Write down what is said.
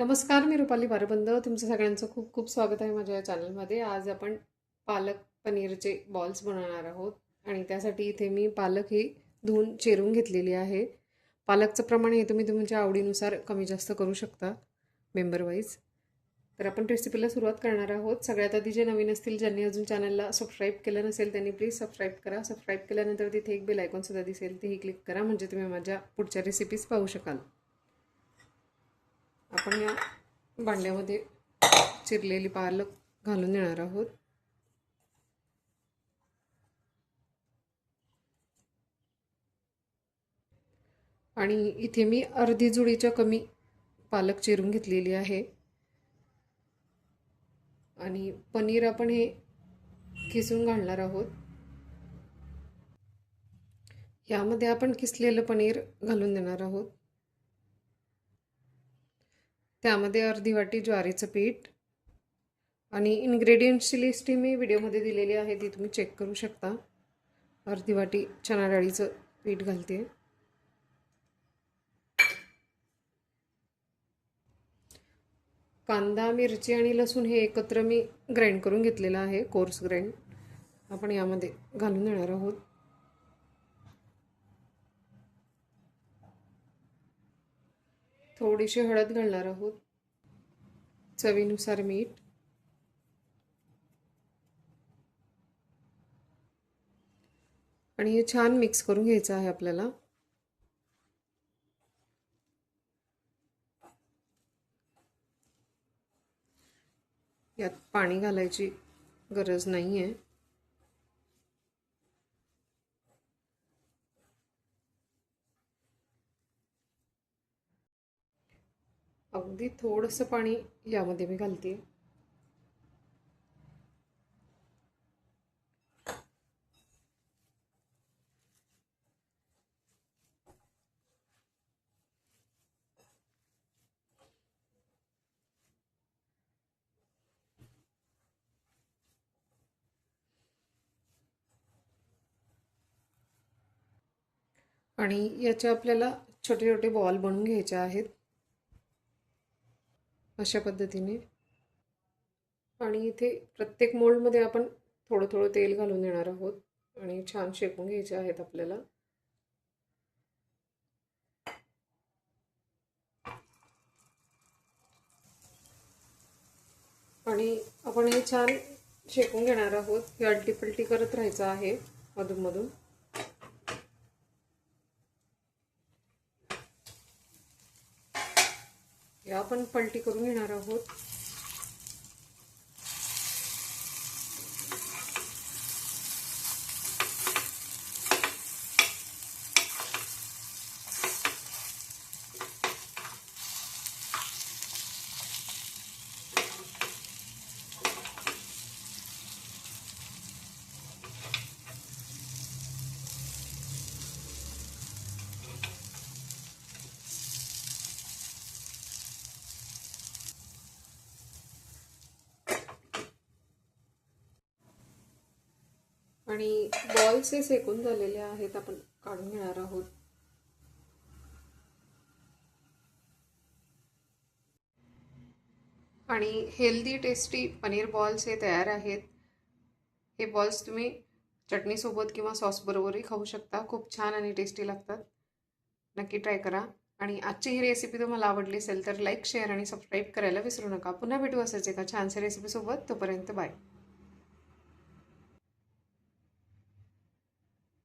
नमस्कार, मी रुपाली बारबंद. तुमचं सगळ्यांचं खूप खूप स्वागत आहे माझ्या या चॅनलमध्ये. आज आपण पालक पनीरचे बॉल्स बनवणार आहोत आणि त्यासाठी इथे मी पालक ही धुवून चिरून घेतलेली आहे. पालकचं प्रमाण हे तुम्ही तुमच्या आवडीनुसार कमी जास्त करू शकता मेंबर वाईज. तर आपण रेसिपीला सुरुवात करणार आहोत. सगळ्यात आधी जे नवीन असतील, ज्यांनी अजून चॅनलला सबस्क्राईब केलं नसेल त्यांनी प्लीज सबस्क्राईब करा. सबस्क्राईब केल्यानंतर तिथे एक बेल आयकॉनसुद्धा दिसेल, तेही क्लिक करा म्हणजे तुम्ही माझ्या पुढच्या रेसिपीज पाहू शकाल. आपण या भांड्यामध्ये चिरलेली पालक घालून देणार आहोत. आणि इथे मी अर्धी जुडीच्या कमी पालक चिरून घेतलेली आहे. आणि पनीर आपण हे किसून घालणार आहोत. यामध्ये आपण किसलेलं पनीर घालून देणार आहोत. त्यामध्ये अर्धी वाटी ज्वारीचं पीठ आणि इन्ग्रेडियंट्सची लिस्ट मी व्हिडिओमध्ये दिलेली आहे, ती तुम्ही चेक करू शकता. अर्धी वाटी चणा डाळीचं पीठ घालते. कांदा, मिरची आणि लसूण हे एकत्र मी ग्राइंड करून घेतलेलं आहे, कोर्स ग्राइंड. आपण यामध्ये घालून देणार आहोत. थोडीशी हळद घालणार आहोत. चवीनुसार मीठ. आणि हे छान मिक्स करून घ्यायचं आहे आपल्याला. यात पाणी घालायची गरज नाही आहे. अगदी थोडंसं पाणी यामध्ये मी घालते. आणि याचे आपल्याला छोटे छोटे बॉल बनवून घ्यायचे आहेत अशा पद्धतीने. आणि इथे प्रत्येक मोल्डमध्ये आपण थोडं थोडं तेल घालून देणार आहोत आणि छान शेकून घ्यायचे आहेत आपल्याला. आणि आपण हे छान शेकून घेणार आहोत. हे अलटीपलटी करत राहायचं आहे मधून. हे आपण पलटी करून घेणार आहोत. आणि बॉल्स हे सेकून झालेले आहेत, आपण काढून घेणार आहोत. आणि हेल्दी टेस्टी पनीर बॉल्स हे तयार आहेत. हे बॉल्स तुम्ही चटणीसोबत किंवा सॉसबरोबरही खाऊ शकता. खूप छान आणि टेस्टी लागतात. नक्की ट्राय करा. आणि आजची ही रेसिपी तुम्हाला आवडली असेल तर लाईक, शेअर आणि सबस्क्राईब करायला विसरू नका. पुन्हा भेटू असाच एका छानशा रेसिपीसोबत. तोपर्यंत बाय.